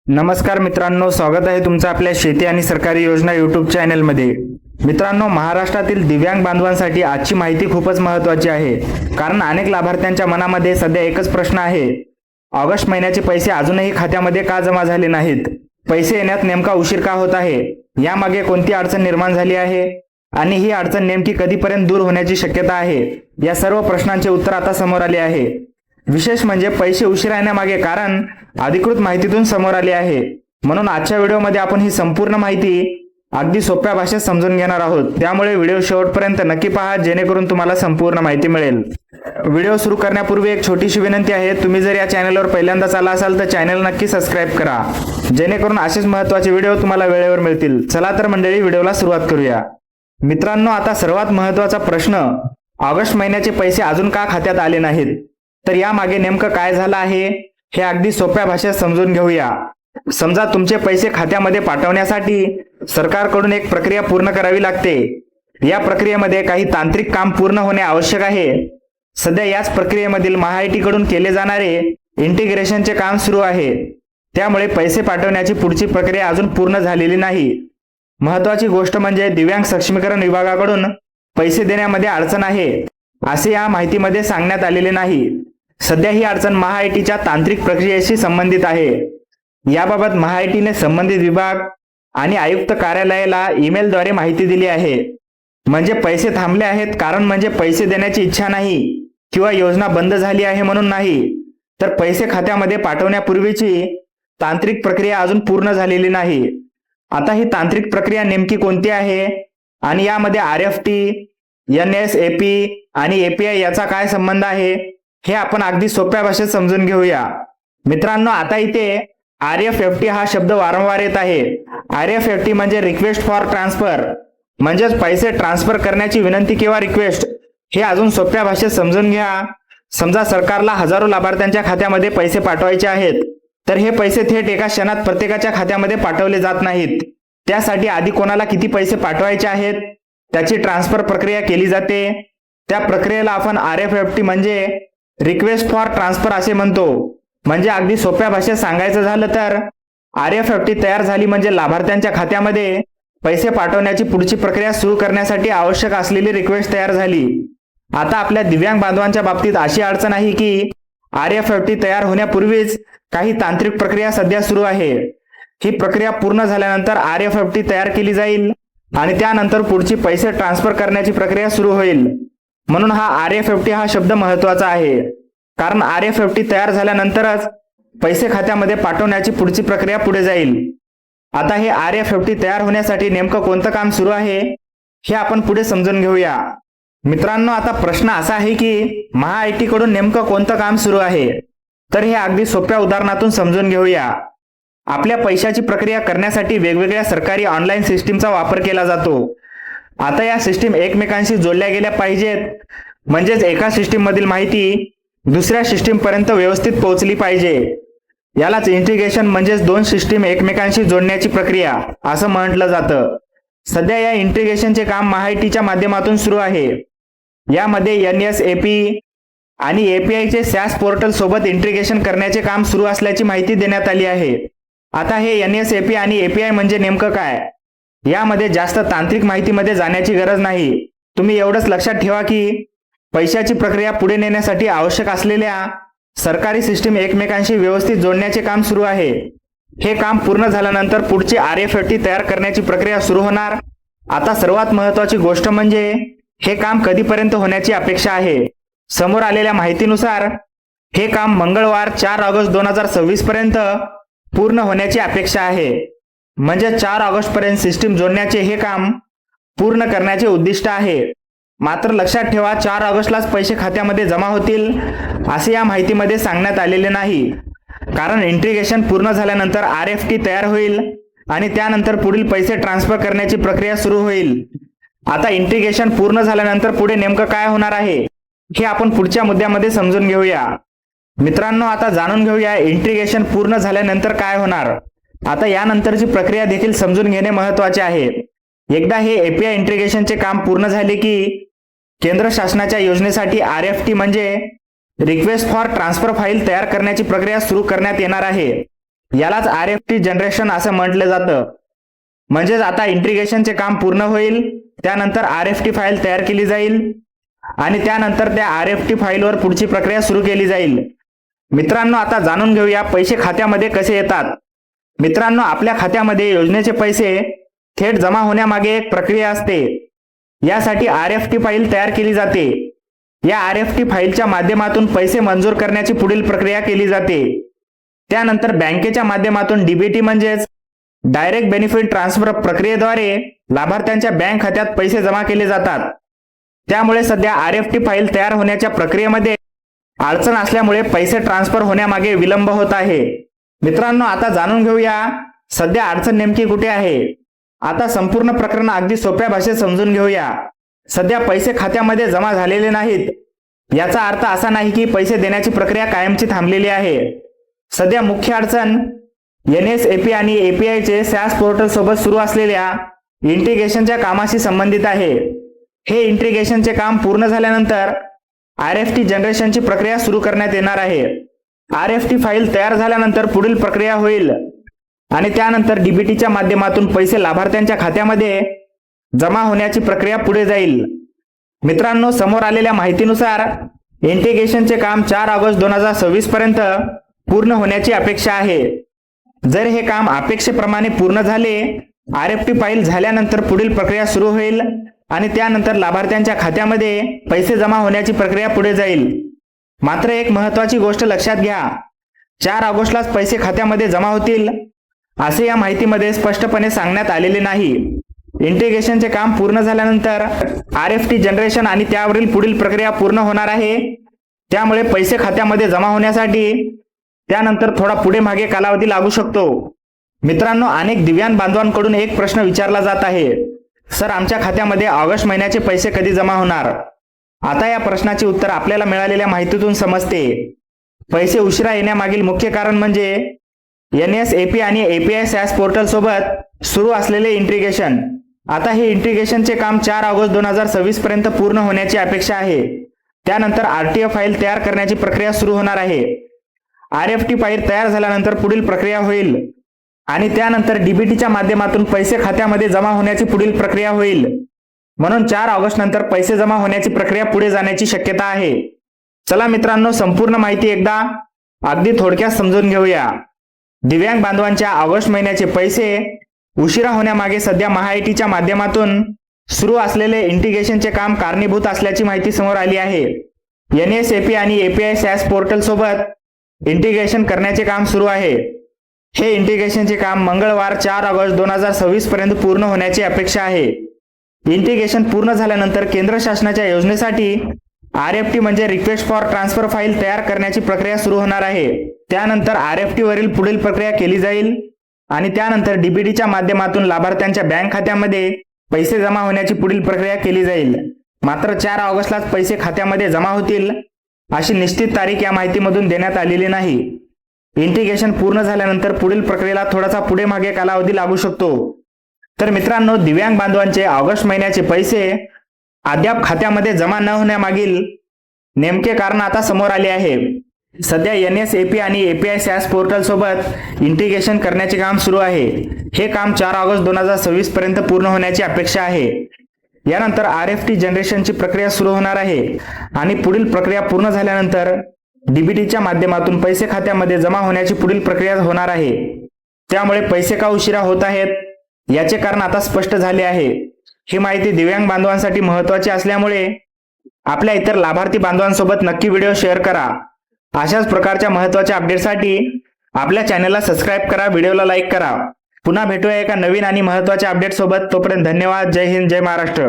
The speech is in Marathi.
नमस्कार मित्रांनो, स्वागत आहे तुमचं आपल्या शेती आणि सरकारी योजना यूट्यूब चॅनलमध्ये। मित्रांनो, महाराष्ट्रातील दिव्यांग बांधवांसाठी आजची माहिती खूपच महत्त्वाची आहे, कारण अनेक लाभार्थ्यांच्या मनामध्ये सध्या एकच प्रश्न आहे, ऑगस्ट महिन्याचे पैसे अजूनही खात्यामध्ये का जमा झाले नाहीत? पैसे येण्यात नेमका उशीर का होत आहे? यामागे कोणती अडचण निर्माण झाली आहे आणि ही अडचण नेमकी कधीपर्यंत दूर होण्याची शक्यता आहे? या सर्व प्रश्नांचे उत्तर आता समोर आले आहे। विशेष म्हणजे पैसे उशिरा येण्यामागे कारण अधिकृत माहितीतून समोर आले आहे। म्हणून आजच्या व्हिडिओमध्ये आपण ही संपूर्ण माहिती अगदी सोप्या भाषेत समजून घेणार आहोत, त्यामुळे व्हिडिओ शेवटपर्यंत नक्की पहा, जेणेकरून तुम्हाला संपूर्ण माहिती मिळेल। व्हिडिओ सुरू करण्यापूर्वी एक छोटीशी विनंती आहे, तुम्ही जर या चॅनलवर पहिल्यांदाच आला असाल तर चॅनल नक्की सबस्क्राइब करा, जेणेकरून असेच महत्त्वाचे व्हिडिओ तुम्हाला वेळेवर मिळतील। चला तर मंडळी, व्हिडिओला सुरुवात करूया। मित्रांनो, आता सर्वात महत्त्वाचा प्रश्न, ऑगस्ट महिन्याचे पैसे अजून का खात्यात आले नाहीत? तर यामागे नेमकं काय झालं आहे हे अगदी सोप्या भाषेत समजून घेऊया। समजा तुमचे पैसे खात्यामध्ये पाठवण्यासाठी सरकारकडून एक प्रक्रिया पूर्ण करावी लागते। या प्रक्रियेमध्ये काही तांत्रिक काम पूर्ण होणे आवश्यक आहे। सध्या याच प्रक्रियेमधील महाआयटी कडून केले जाणारे इंटिग्रेशनचे काम सुरू आहे, त्यामुळे पैसे पाठवण्याची पुढची प्रक्रिया अजून पूर्ण झालेली नाही। महत्त्वाची गोष्ट म्हणजे दिव्यांग सक्षमीकरण विभागाकडून पैसे देण्यामध्ये अडचण आहे असे या माहितीमध्ये सांगण्यात आलेले नाही। सध्या ही अडचण महाआयटीच्या तांत्रिक प्रक्रियेशी संबंधित आहे। याबाबत महाआयटीने संबंधित विभाग आणि आयुक्त कार्यालयाला ईमेलद्वारे माहिती दिली आहे। म्हणजे पैसे थांबले आहेत कारण म्हणजे पैसे देण्याची इच्छा नाही किंवा योजना बंद झाली आहे म्हणून नाही, तर पैसे खात्यामध्ये पाठवण्यापूर्वीची तांत्रिक प्रक्रिया अजून पूर्ण झालेली नाही। आता ही तांत्रिक प्रक्रिया नेमकी कोणती आहे आणि यामध्ये RFT, NSAP आणि API याचा काय संबंध आहे हे आपण अगदी सोप्या भाषेत समजून घेऊया। मित्रांनो, आता इथे RFFT हा शब्द वारंवार येत आहे। RFFT म्हणजे रिक्वेस्ट फॉर ट्रान्सफर, म्हणजेच पैसे ट्रान्सफर करण्याची विनंती किंवा रिक्वेस्ट। हे अजून सोप्या भाषेत समजून घ्या। समजा सरकारला हजारो लाभार्थ्यांच्या खात्यामध्ये पैसे पाठवायचे आहेत, तर हे पैसे थेट एका क्षणात प्रत्येकाच्या खात्यामध्ये पाठवले जात नाहीत। त्यासाठी आधी कोणाला किती पैसे पाठवायचे आहेत त्याची ट्रान्सफर प्रक्रिया केली जाते। त्या प्रक्रियेला आपण RFFT म्हणजे रिक्वेस्ट फॉर ट्रान्सफर असे म्हणतो। म्हणजे अगदी सोप्या भाषेत सांगायचं झालं तर RFFT तयार झाली म्हणजे लाभार्थ्यांच्या खात्यामध्ये पैसे पाठवण्याची पुढची प्रक्रिया सुरू करण्यासाठी आवश्यक असलेली रिक्वेस्ट तयार झाली। आता आपल्या दिव्यांग बांधवांच्या बाबतीत अशी अडचण आहे की RFFT तयार होण्यापूर्वीच काही तांत्रिक प्रक्रिया सध्या सुरू आहे। ही प्रक्रिया पूर्ण झाल्यानंतर RFFT तयार केली जाईल आणि त्यानंतर पुढची पैसे ट्रान्सफर करण्याची प्रक्रिया सुरू होईल। म्हणून हा RFFT हा शब्द महत्त्वाचा आहे, कारण RFFT तयार झाल्यानंतरच पैसे खात्यामध्ये पाठवण्याची पुढची प्रक्रिया पुढे जाईल। आता हे RFFT तयार होण्यासाठी नेमकं कोणतं काम सुरू आहे हे आपण पुढे समजून घेऊया। मित्रांनो, आता प्रश्न असा आहे की महाआयटी कडून नेमकं कोणतं काम सुरू आहे? तर हे अगदी सोप्या उदाहरणातून समजून घेऊया। आपल्या पैशाची प्रक्रिया करण्यासाठी वेगवेगळ्या सरकारी ऑनलाईन सिस्टीमचा वापर केला जातो। आता या सिस्टीम एकमेकांशी जोडल्या गेल्या पाहिजेत, म्हणजेच एका सिस्टीम मधील माहिती दुसऱ्या सिस्टीम पर्यंत व्यवस्थित पोहोचली पाहिजे। यालाच इंटिग्रेशन म्हणजेच दोन सिस्टीम एकमेकांशी जोडण्याची प्रक्रिया असं म्हटलं जातं। सध्या या इंटिग्रेशनचे काम महाआयटीच्या माध्यमातून सुरू आहे। यामध्ये NSAP आणि API चे SaaS पोर्टल सोबत इंटिग्रेशन करण्याचे काम सुरू असल्याची माहिती देण्यात आली आहे। आता हे NSAP आणि API म्हणजे नेमकं काय? यामध्ये जास्त तांत्रिक माहितीमध्ये जाण्याची गरज नाही। तुम्ही एवढंच लक्षात ठेवा की पैशाची प्रक्रिया पुढे नेण्यासाठी आवश्यक असलेल्या सरकारी सिस्टीम एकमेकांशी व्यवस्थित जोडण्याचे काम सुरू आहे। हे काम पूर्ण झाल्यानंतर पुढची RFFT तयार करण्याची प्रक्रिया सुरू होणार। आता सर्वात महत्त्वाची गोष्ट म्हणजे हे काम कधीपर्यंत होण्याची अपेक्षा आहे? समोर आलेल्या माहितीनुसार हे काम मंगळवार 4 ऑगस्ट 2026 पर्यंत पूर्ण होण्याची अपेक्षा आहे। म्हणजे 4 ऑगस्ट पर्यंत सिस्टीम जोडण्याचे हे काम पूर्ण करण्याचे उद्दिष्ट आहे। मात्र लक्षात ठेवा, 4 ऑगस्टलाच पैसे खात्यामध्ये जमा होतील असे या माहितीमध्ये सांगण्यात आलेले नाही, कारण इंटिग्रेशन पूर्ण झाल्यानंतर RFT तयार होईल आणि त्यानंतर पुढील पैसे ट्रान्सफर करण्याची प्रक्रिया सुरू होईल। आता इंटिग्रेशन पूर्ण झाल्यानंतर पुढे नेमकं काय होणार आहे हे आपण पुढच्या मुद्द्यामध्ये समजून घेऊया। मित्रांनो, आता जाणून घेऊया इंटिग्रेशन पूर्ण झाल्यानंतर काय होणार। आता यानंतरची प्रक्रिया देखील समजून घेणे महत्त्वाचे आहे। एकदा हे API इंटिग्रेशनचे काम पूर्ण झाले की केंद्र शासनाच्या योजनेसाठी RFT म्हणजे रिक्वेस्ट फॉर ट्रान्सफर फाईल तयार करण्याची प्रक्रिया सुरू करण्यात येणार आहे। यालाच RFT जनरेशन असं म्हटलं जातं. म्हणजेच आता इंटिग्रेशनचे काम पूर्ण होईल, त्यानंतर RFT फाईल तयार केली जाईल आणि त्यानंतर त्या RFT फाईलवर पुढची प्रक्रिया सुरू केली जाईल. मित्रांनो, आता जाणून घेऊया पैसे खात्यामध्ये कसे येतात. मित्रांनो, आपल्या खात्यामध्ये योजनेचे पैसे थेट जमा होण्यामागे एक प्रक्रिया असते. यासाठी RFT फाईल तयार केली जाते. या RFT फाईलच्या माध्यमातून पैसे मंजूर करण्याची पुढील प्रक्रिया केली जाते. त्यानंतर बँकेच्या माध्यमातून DBT म्हणजेच डायरेक्ट बेनिफिट ट्रान्सफर प्रक्रियेद्वारे लाभार्थ्यांच्या बँक खात्यात पैसे जमा केले जातात. त्यामुळे सध्या RFT फाईल तयार होण्याच्या प्रक्रियेमध्ये अडचण असल्यामुळे पैसे ट्रान्सफर होण्यामागे विलंब होत आहे. मित्रांनो, आता जाणून घेऊया सध्या अडचण नेमकी कुठे आहे. आता संपूर्ण प्रकरण अगदी सोप्या भाषेत समजून घेऊया. सध्या पैसे खात्यामध्ये जमा झालेले नाहीत. याचा अर्थ असा नाही की पैसे देण्याची प्रक्रिया कायमची थांबलेली आहे. सध्या मुख्य अडचण NSAP आणि API चे SaaS पोर्टल सोबत सुरू असलेल्या इंटिग्रेशनच्या कामाशी संबंधित आहे. हे इंटिग्रेशनचे काम पूर्ण झाल्यानंतर RFT जनरेशनची प्रक्रिया सुरू करण्यात येणार आहे. RFT फाईल तयार झाल्यानंतर पुढील प्रक्रिया होईल आणि त्यानंतर DBTच्या माध्यमातून पैसे लाभार्थ्यांच्या खात्यामध्ये जमा होण्याची प्रक्रिया पुढे जाईल. मित्रांनो, समोर आलेल्या माहितीनुसार इंटिग्रेशनचे काम 4 ऑगस्ट 2026 पर्यंत पूर्ण होण्याची अपेक्षा आहे. जर हे काम अपेक्षेप्रमाणे पूर्ण झाले, RFT फाईल झाल्यानंतर पुढील प्रक्रिया सुरू होईल आणि त्यानंतर लाभार्थ्यांच्या खात्यामध्ये पैसे जमा होण्याची प्रक्रिया पुढे जाईल. मात्र एक महत्त्वाची गोष्ट लक्षात घ्या, 4 ऑगस्टलाच पैसे खात्यामध्ये जमा होतील असे या माहितीमध्ये स्पष्टपणे सांगण्यात आलेले नाही. इंटिग्रेशनचे काम पूर्ण झाल्यानंतर RFT जनरेशन आणि त्यावरील पुढील प्रक्रिया पूर्ण होणार आहे. त्यामुळे पैसे खात्यामध्ये जमा होण्यासाठी त्यानंतर थोडा पुढे मागे कालावधी लागू शकतो. मित्रांनो, अनेक दिव्यांग बांधवांकडून एक प्रश्न विचारला जात आहे, सर, आमच्या खात्यामध्ये ऑगस्ट महिन्याचे पैसे कधी जमा होणार? आता या प्रश्नाचे उत्तर आपल्याला मिळालेल्या माहितीतून समजते. पैसे उशिरा येण्यामागील मुख्य कारण म्हणजे NSAP आणि API SaaS पोर्टल सोबत सुरू असलेले इंटिग्रेशन. आता हे इंटिग्रेशनचे काम 4 ऑगस्ट 2026 पर्यंत पूर्ण होण्याची अपेक्षा आहे. त्यानंतर RTF फाईल तयार करण्याची प्रक्रिया सुरू होणार आहे. RFT फाईल तयार झाल्यानंतर पुढील प्रक्रिया होईल आणि त्यानंतर DBTच्या माध्यमातून पैसे खात्यामध्ये जमा होण्याची पुढील प्रक्रिया होईल. म्हणून 4 ऑगस्ट नंतर पैसे जमा होण्याची प्रक्रिया पुढे जाण्याची शक्यता आहे. चला मित्रांनो, संपूर्ण माहिती एकदा अगदी थोडक्यात समजून घेऊया. दिव्यांग बांधवांच्या ऑगस्ट महिन्याचे पैसे उशिरा होण्यामागे सध्या महाआयटीच्या माध्यमातून सुरू असलेले इंटिग्रेशनचे काम कारणीभूत असल्याची माहिती समोर आली आहे. NSAP आणि API SaaS पोर्टल सोबत इंटिग्रेशन करण्याचे काम सुरू आहे. हे इंटिग्रेशनचे काम मंगळवार 4 ऑगस्ट 2026 पर्यंत पूर्ण होण्याची अपेक्षा आहे. इंटिग्रेशन पूर्ण झाल्यानंतर केंद्र शासनाच्या योजनेसाठी RFT म्हणजे रिक्वेस्ट फॉर ट्रान्सफर फाईल तयार करण्याची प्रक्रिया सुरू होणार आहे. त्यानंतर RFT वरील पुढील प्रक्रिया केली जाईल आणि त्यानंतर DBTच्या माध्यमातून लाभार्थ्यांच्या बँक खात्यामध्ये पैसे जमा होण्याची पुढील प्रक्रिया केली जाईल. मात्र 4 ऑगस्टलाच पैसे खात्यामध्ये जमा होतील अशी निश्चित तारीख या माहितीमधून देण्यात आलेली नाही. इंटिग्रेशन पूर्ण झाल्यानंतर पुढील प्रक्रियेला थोडासा पुढे मागे कालावधी लागू शकतो. तर मित्रांनो, दिव्यांग बांधवांचे ऑगस्ट महिन्याचे पैसे अद्याप खात्यामध्ये जमा न होण्यामागील नेमके कारण आता समोर आले आहे. सध्या NSAP आणि API SaaS पोर्टल सोबत इंटिग्रेशन करण्याचे काम सुरू आहे. हे काम 4 ऑगस्ट 2026 पर्यंत पूर्ण होण्याची अपेक्षा आहे. यानंतर RFT जनरेशनची प्रक्रिया सुरू होणार आहे आणि पुढील प्रक्रिया पूर्ण झाल्यानंतर DBTच्या माध्यमातून पैसे खात्यामध्ये जमा होण्याची पुढील प्रक्रिया होणार आहे. त्यामुळे पैसे का उशिरा होत आहेत याचे कारण आता स्पष्ट झाले आहे. ही माहिती दिव्यांग बांधवांसाठी महत्त्वाची असल्यामुळे आपल्या इतर लाभार्थी बांधवांसोबत नक्की व्हिडिओ शेअर करा. अशाच प्रकारच्या महत्त्वाच्या अपडेटसाठी आपल्या चॅनलला सबस्क्राईब करा, व्हिडिओला लाईक करा. पुन्हा भेटूया एका नवीन आणि महत्त्वाच्या अपडेट सोबत. तोपर्यंत धन्यवाद. जय हिंद, जय महाराष्ट्र.